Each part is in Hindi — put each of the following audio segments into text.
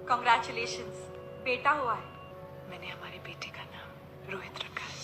कॉन्ग्रेचुलेशंस, बेटा हुआ है। मैंने हमारे बेटे का नाम रोहित रखा है।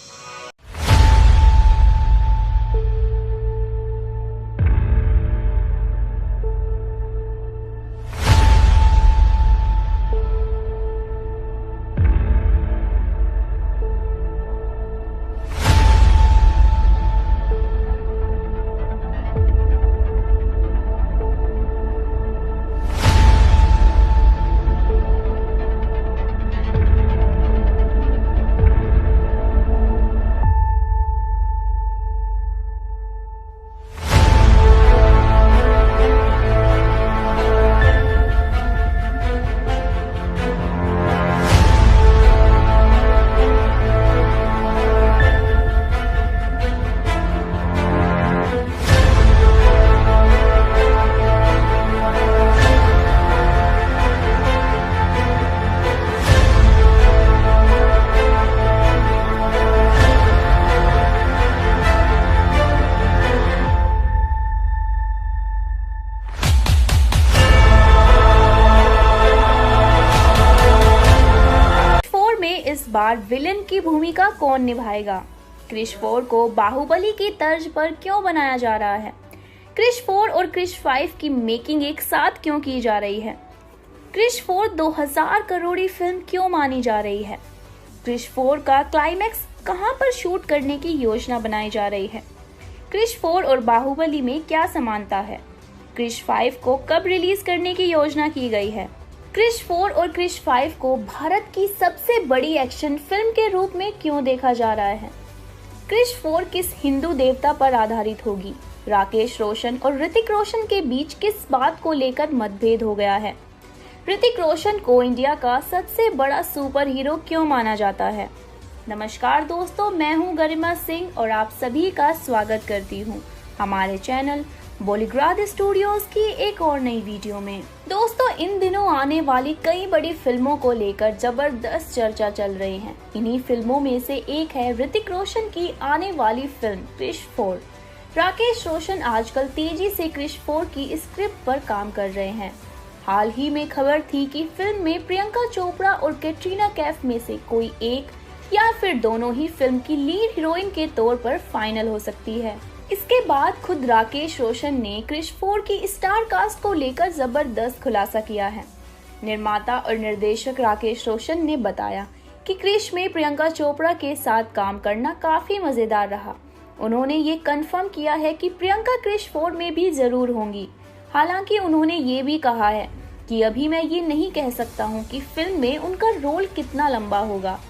इस बार विलेन की भूमिका कौन निभाएगा? क्रिश 4 को बाहुबली की तर्ज पर क्यों बनाया जा रहा है? क्रिश 4 और क्रिश 5 की मेकिंग एक साथ क्यों की जा रही है? क्रिश 4 2000 करोड़ी फिल्म क्यों मानी जा रही है? क्रिश 4 का क्लाइमैक्स कहां पर शूट करने की योजना बनाई जा रही है? क्रिश 4 और बाहुबली में क्या समानता है? क्रिश 5 को कब रिलीज करने की योजना की गई है? क्रिश 4 और क्रिश 5 को भारत की सबसे बड़ी एक्शन फिल्म के रूप में क्यों देखा जा रहा है? क्रिश 4 किस हिंदू देवता पर आधारित होगी? राकेश रोशन और ऋतिक रोशन के बीच किस बात को लेकर मतभेद हो गया है? ऋतिक रोशन को इंडिया का सबसे बड़ा सुपर हीरो क्यों माना जाता है? नमस्कार दोस्तों, मैं हूं गरिमा सिंह और आप सभी का स्वागत करती हूं हमारे चैनल बॉलीग्राद स्टूडियोज की एक और नई वीडियो में। दोस्तों, इन दिनों आने वाली कई बड़ी फिल्मों को लेकर जबरदस्त चर्चा चल रही है। इन्हीं फिल्मों में से एक है ऋतिक रोशन की आने वाली फिल्म क्रिश 4। राकेश रोशन आजकल तेजी से क्रिश 4 की स्क्रिप्ट पर काम कर रहे हैं। हाल ही में खबर थी कि फिल्म में प्रियंका चोपड़ा और कैटरीना कैफ में से कोई एक या फिर दोनों ही फिल्म की लीड हीरोइन के तौर पर फाइनल हो सकती है। इसके बाद खुद राकेश रोशन ने क्रिश 4 की स्टार कास्ट को लेकर जबरदस्त खुलासा किया है। निर्माता और निर्देशक राकेश रोशन ने बताया कि क्रिश में प्रियंका चोपड़ा के साथ काम करना काफी मजेदार रहा। उन्होंने ये कंफर्म किया है कि प्रियंका क्रिश 4 में भी जरूर होंगी। हालांकि उन्होंने ये भी कहा है कि अभी मैं ये नहीं कह सकता हूँ कि फिल्म में उनका रोल कितना लंबा होगा।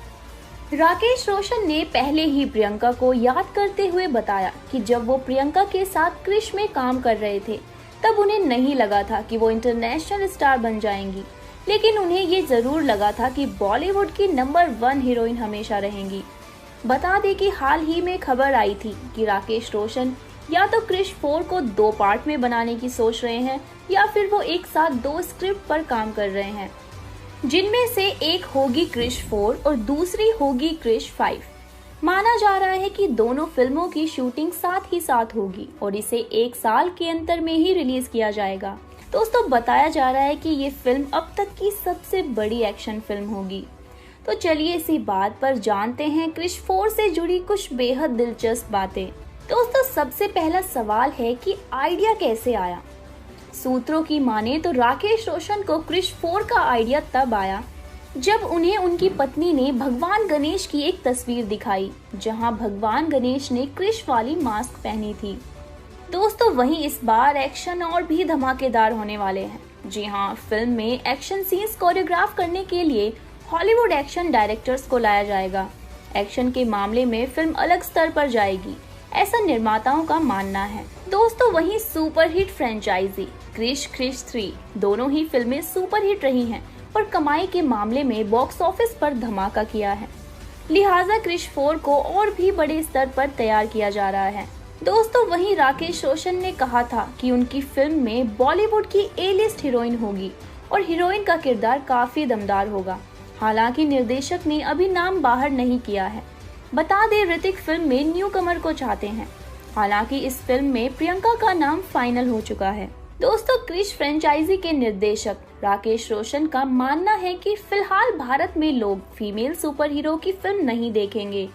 राकेश रोशन ने पहले ही प्रियंका को याद करते हुए बताया कि जब वो प्रियंका के साथ क्रिश में काम कर रहे थे तब उन्हें नहीं लगा था कि वो इंटरनेशनल स्टार बन जाएंगी, लेकिन उन्हें ये जरूर लगा था कि बॉलीवुड की नंबर 1 हीरोइन हमेशा रहेंगी। बता दें कि हाल ही में खबर आई थी कि राकेश रोशन या तो क्रिश 4 को 2 पार्ट में बनाने की सोच रहे हैं या फिर वो एक साथ 2 स्क्रिप्ट पर काम कर रहे हैं, जिनमें से एक होगी क्रिश 4 और दूसरी होगी क्रिश 5। माना जा रहा है कि दोनों फिल्मों की शूटिंग साथ ही साथ होगी और इसे 1 साल के अंतर में ही रिलीज किया जाएगा। दोस्तों, बताया जा रहा है कि ये फिल्म अब तक की सबसे बड़ी एक्शन फिल्म होगी। तो चलिए इसी बात पर जानते हैं क्रिश 4 से जुड़ी कुछ बेहद दिलचस्प बातें। दोस्तों, सबसे पहला सवाल है कि आइडिया कैसे आया। सूत्रों की माने तो राकेश रोशन को क्रिश 4 का आइडिया तब आया जब उन्हें उनकी पत्नी ने भगवान गणेश की एक तस्वीर दिखाई, जहां भगवान गणेश ने क्रिश वाली मास्क पहनी थी। दोस्तों, वहीं इस बार एक्शन और भी धमाकेदार होने वाले हैं। जी हाँ, फिल्म में एक्शन सीन्स कोरियोग्राफ करने के लिए हॉलीवुड एक्शन डायरेक्टर्स को लाया जाएगा। एक्शन के मामले में फिल्म अलग स्तर पर जाएगी, ऐसा निर्माताओं का मानना है। दोस्तों, वहीं सुपरहिट फ्रेंचाइजी क्रिश 3 दोनों ही फिल्में सुपरहिट रही हैं और कमाई के मामले में बॉक्स ऑफिस पर धमाका किया है। लिहाजा क्रिश 4 को और भी बड़े स्तर पर तैयार किया जा रहा है। दोस्तों, वहीं राकेश रोशन ने कहा था कि उनकी फिल्म में बॉलीवुड की A-लिस्ट हीरोइन होगी और हीरोइन का किरदार काफी दमदार होगा। हालांकि निर्देशक ने अभी नाम बाहर नहीं किया है। बता दें, ऋतिक फिल्म में न्यू कमर को चाहते हैं। हालांकि इस फिल्म में प्रियंका का नाम फाइनल हो चुका है। दोस्तों, क्रिश फ्रेंचाइजी के निर्देशक राकेश रोशन का मानना है कि फिलहाल भारत में लोग फीमेल सुपर हीरो की फिल्म नहीं देखेंगे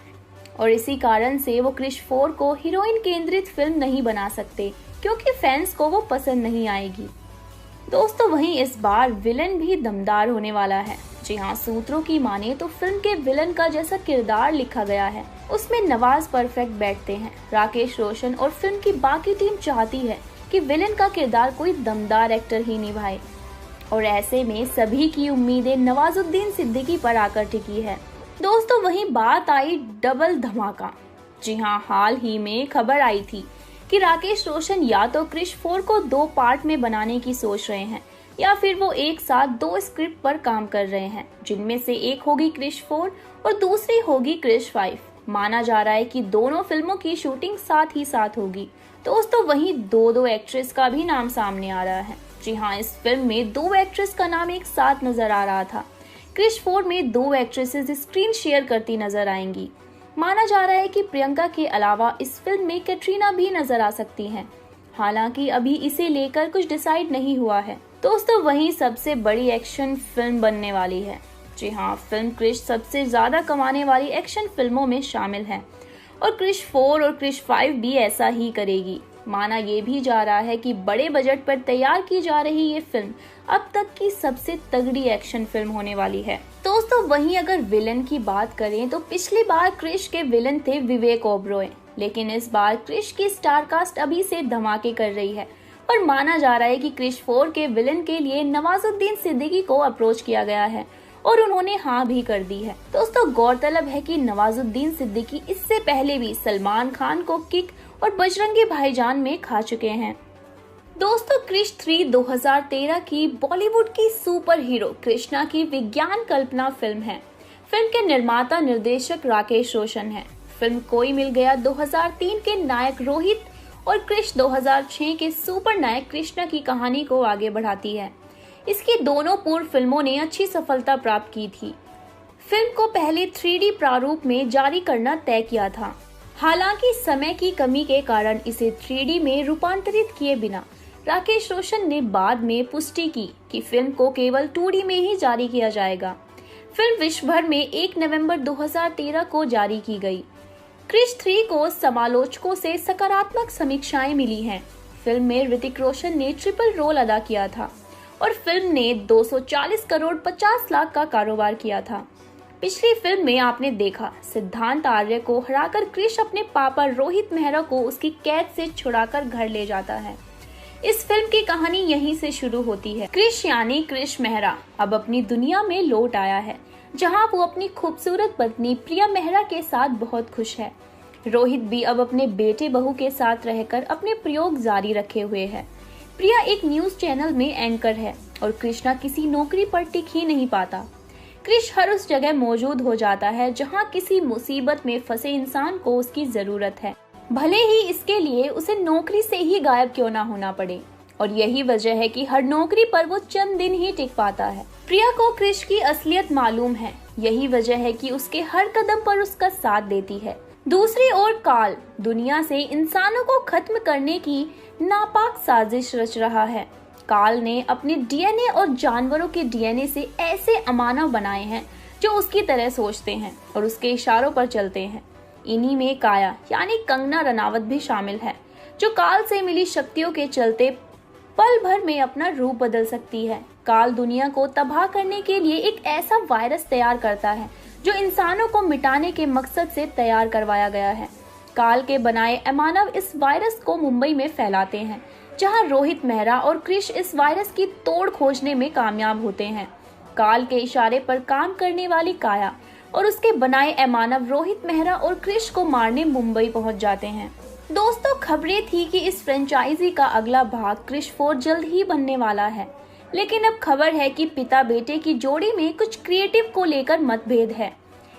और इसी कारण से वो क्रिश 4 को हीरोइन केंद्रित फिल्म नहीं बना सकते क्योंकि फैंस को वो पसंद नहीं आएगी। दोस्तों, वहीं इस बार विलन भी दमदार होने वाला है। जी हाँ, सूत्रों की माने तो फिल्म के विलन का जैसा किरदार लिखा गया है उसमें नवाज परफेक्ट बैठते हैं। राकेश रोशन और फिल्म की बाकी टीम चाहती है कि विलन का किरदार कोई दमदार एक्टर ही निभाए और ऐसे में सभी की उम्मीदें नवाजुद्दीन सिद्दीकी पर आकर टिकी है। दोस्तों, वहीं बात आई डबल धमाका। जी हाँ, हाल ही में खबर आई थी कि राकेश रोशन या तो क्रिश 4 को 2 पार्ट में बनाने की सोच रहे हैं या फिर वो एक साथ 2 स्क्रिप्ट पर काम कर रहे हैं, जिनमें से एक होगी क्रिश 4 और दूसरी होगी क्रिश 5। माना जा रहा है कि दोनों फिल्मों की शूटिंग साथ ही साथ होगी। दोस्तों, वहीं दो एक्ट्रेस का भी नाम सामने आ रहा है। जी हाँ, इस फिल्म में 2 एक्ट्रेस का नाम एक साथ नजर आ रहा था। क्रिश 4 में 2 एक्ट्रेसेस स्क्रीन शेयर करती नजर आएंगी। माना जा रहा है कि प्रियंका के अलावा इस फिल्म में कैटरीना भी नजर आ सकती हैं। हालांकि अभी इसे लेकर कुछ डिसाइड नहीं हुआ है। दोस्तों, वहीं सबसे बड़ी एक्शन फिल्म बनने वाली है। जी हाँ, फिल्म क्रिश सबसे ज्यादा कमाने वाली एक्शन फिल्मों में शामिल है और क्रिश 4 और क्रिश 5 भी ऐसा ही करेगी। माना ये भी जा रहा है कि बड़े बजट पर तैयार की जा रही ये फिल्म अब तक की सबसे तगड़ी एक्शन फिल्म होने वाली है। दोस्तों, वहीं अगर विलन की बात करें तो पिछली बार क्रिश के विलन थे विवेक ओबरॉय, लेकिन इस बार क्रिश की स्टार कास्ट अभी से धमाके कर रही है और माना जा रहा है कि क्रिश 4 के विलन के लिए नवाजुद्दीन सिद्दीकी को अप्रोच किया गया है और उन्होंने हाँ भी कर दी है। दोस्तों, गौरतलब है कि नवाजुद्दीन सिद्दीकी इससे पहले भी सलमान खान को किक और बजरंगी भाईजान में खा चुके हैं। दोस्तों, क्रिश 3 2013 की बॉलीवुड की सुपर हीरो कृष्णा की विज्ञान कल्पना फिल्म है। फिल्म के निर्माता निर्देशक राकेश रोशन है। फिल्म कोई मिल गया 2003 के नायक रोहित और क्रिश 2006 के सुपर नायक कृष्णा की कहानी को आगे बढ़ाती है। इसकी दोनों पूर्व फिल्मों ने अच्छी सफलता प्राप्त की थी। फिल्म को पहले 3D प्रारूप में जारी करना तय किया था, हालांकि समय की कमी के कारण इसे 3D में रूपांतरित किए बिना राकेश रोशन ने बाद में पुष्टि की कि फिल्म को केवल 2D में ही जारी किया जाएगा। फिल्म विश्व भर में 1 नवंबर 2013 को जारी की गई। क्रिश 3 को समालोचकों से सकारात्मक समीक्षाएं मिली हैं। फिल्म में ऋतिक रोशन ने ट्रिपल रोल अदा किया था और फिल्म ने 240 करोड़ 50 लाख का कारोबार किया था। पिछली फिल्म में आपने देखा सिद्धांत आर्य को हराकर क्रिश अपने पापा रोहित मेहरा को उसकी कैद से छुड़ाकर घर ले जाता है। इस फिल्म की कहानी यहीं से शुरू होती है। क्रिश यानी क्रिश मेहरा अब अपनी दुनिया में लौट आया है, जहां वो अपनी खूबसूरत पत्नी प्रिया मेहरा के साथ बहुत खुश है। रोहित भी अब अपने बेटे बहू के साथ रहकर अपने प्रयोग जारी रखे हुए है। प्रिया एक न्यूज चैनल में एंकर है और कृष्णा किसी नौकरी पर टिक ही नहीं पाता। क्रिश हर उस जगह मौजूद हो जाता है जहां किसी मुसीबत में फंसे इंसान को उसकी जरूरत है, भले ही इसके लिए उसे नौकरी से ही गायब क्यों ना होना पड़े। और यही वजह है कि हर नौकरी पर वो चंद दिन ही टिक पाता है। प्रिया को क्रिश की असलियत मालूम है, यही वजह है कि उसके हर कदम पर उसका साथ देती है। दूसरी ओर काल दुनिया से इंसानों को खत्म करने की नापाक साजिश रच रहा है। काल ने अपने डीएनए और जानवरों के डीएनए से ऐसे अमानव बनाए हैं जो उसकी तरह सोचते हैं और उसके इशारों पर चलते हैं। इन्हीं में काया यानी कंगना रनावत भी शामिल है, जो काल से मिली शक्तियों के चलते पल भर में अपना रूप बदल सकती है। काल दुनिया को तबाह करने के लिए एक ऐसा वायरस तैयार करता है जो इंसानों को मिटाने के मकसद से तैयार करवाया गया है। काल के बनाए अमानव इस वायरस को मुंबई में फैलाते हैं, जहां रोहित मेहरा और क्रिश इस वायरस की तोड़ खोजने में कामयाब होते हैं। काल के इशारे पर काम करने वाली काया और उसके बनाए अमानव रोहित मेहरा और क्रिश को मारने मुंबई पहुंच जाते हैं। दोस्तों, खबरें थी कि इस फ्रेंचाइजी का अगला भाग क्रिश 4 जल्द ही बनने वाला है, लेकिन अब खबर है कि पिता बेटे की जोड़ी में कुछ क्रिएटिव को लेकर मतभेद है,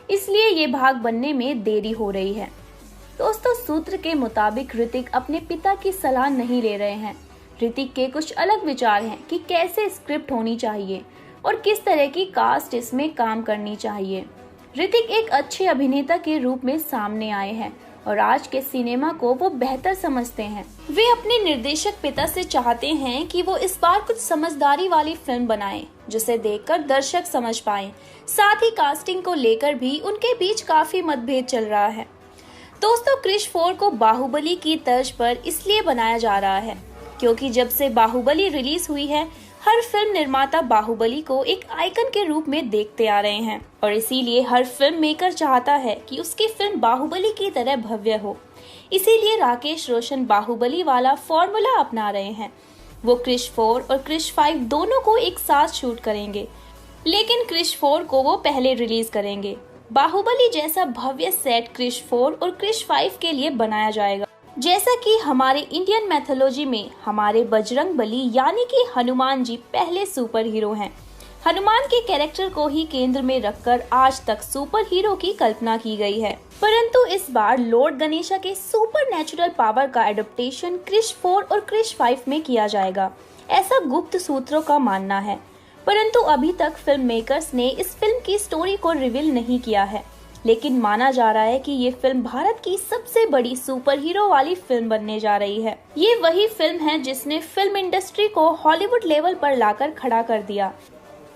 इसलिए ये भाग बनने में देरी हो रही है। दोस्तों, सूत्र के मुताबिक ऋतिक अपने पिता की सलाह नहीं ले रहे हैं। ऋतिक के कुछ अलग विचार हैं कि कैसे स्क्रिप्ट होनी चाहिए और किस तरह की कास्ट इसमें काम करनी चाहिए। ऋतिक एक अच्छे अभिनेता के रूप में सामने आए हैं और आज के सिनेमा को वो बेहतर समझते हैं। वे अपने निर्देशक पिता से चाहते हैं कि वो इस बार कुछ समझदारी वाली फिल्म बनाएं, जिसे देखकर दर्शक समझ पाएं। साथ ही कास्टिंग को लेकर भी उनके बीच काफी मतभेद चल रहा है। दोस्तों, क्रिश 4 को बाहुबली की तर्ज पर इसलिए बनाया जा रहा है क्योंकि जब से बाहुबली रिलीज हुई है, हर फिल्म निर्माता बाहुबली को एक आइकन के रूप में देखते आ रहे हैं और इसीलिए हर फिल्म मेकर चाहता है कि उसकी फिल्म बाहुबली की तरह भव्य हो। इसीलिए राकेश रोशन बाहुबली वाला फॉर्मूला अपना रहे हैं। वो क्रिश 4 और क्रिश 5 दोनों को एक साथ शूट करेंगे, लेकिन क्रिश 4 को वो पहले रिलीज करेंगे। बाहुबली जैसा भव्य सेट क्रिश 4 और क्रिश 5 के लिए बनाया जाएगा। जैसा कि हमारे इंडियन मैथोलॉजी में हमारे बजरंग बली यानी कि हनुमान जी पहले सुपर हीरो हैं। हनुमान के कैरेक्टर को ही केंद्र में रखकर आज तक सुपर हीरो की कल्पना की गई है, परंतु इस बार लॉर्ड गणेशा के सुपर नेचुरल पावर का एडप्टेशन क्रिश 4 और क्रिश 5 में किया जाएगा, ऐसा गुप्त सूत्रों का मानना है। परंतु अभी तक फिल्म मेकर्स ने इस फिल्म की स्टोरी को रिवील नहीं किया है, लेकिन माना जा रहा है कि ये फिल्म भारत की सबसे बड़ी सुपर हीरो वाली फिल्म बनने जा रही है। ये वही फिल्म है जिसने फिल्म इंडस्ट्री को हॉलीवुड लेवल पर लाकर खड़ा कर दिया।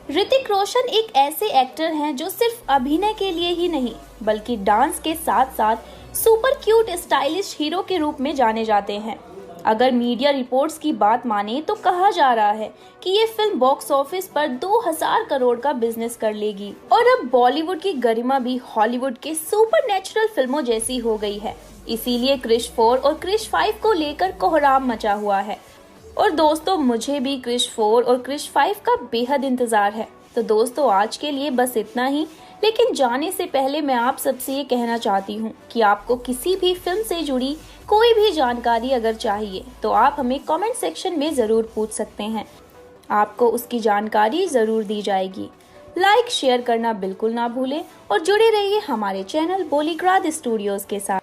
ऋतिक रोशन एक ऐसे एक्टर हैं जो सिर्फ अभिनय के लिए ही नहीं बल्कि डांस के साथ साथ सुपर क्यूट स्टाइलिश हीरो के रूप में जाने जाते हैं। अगर मीडिया रिपोर्ट्स की बात माने तो कहा जा रहा है कि ये फिल्म बॉक्स ऑफिस पर 2000 करोड़ का बिजनेस कर लेगी और अब बॉलीवुड की गरिमा भी हॉलीवुड के सुपर नेचुरल फिल्मों जैसी हो गई है। इसीलिए क्रिश 4 और क्रिश 5 को लेकर कोहराम मचा हुआ है। और दोस्तों, मुझे भी क्रिश 4 और क्रिश 5 का बेहद इंतजार है। तो दोस्तों, आज के लिए बस इतना ही, लेकिन जाने से पहले मैं आप सबसे ये कहना चाहती हूँ कि आपको किसी भी फिल्म से जुड़ी कोई भी जानकारी अगर चाहिए तो आप हमें कमेंट सेक्शन में ज़रूर पूछ सकते हैं, आपको उसकी जानकारी ज़रूर दी जाएगी। लाइक शेयर करना बिल्कुल ना भूलें और जुड़े रहिए हमारे चैनल बॉलीग्राड स्टूडियोज़ के साथ।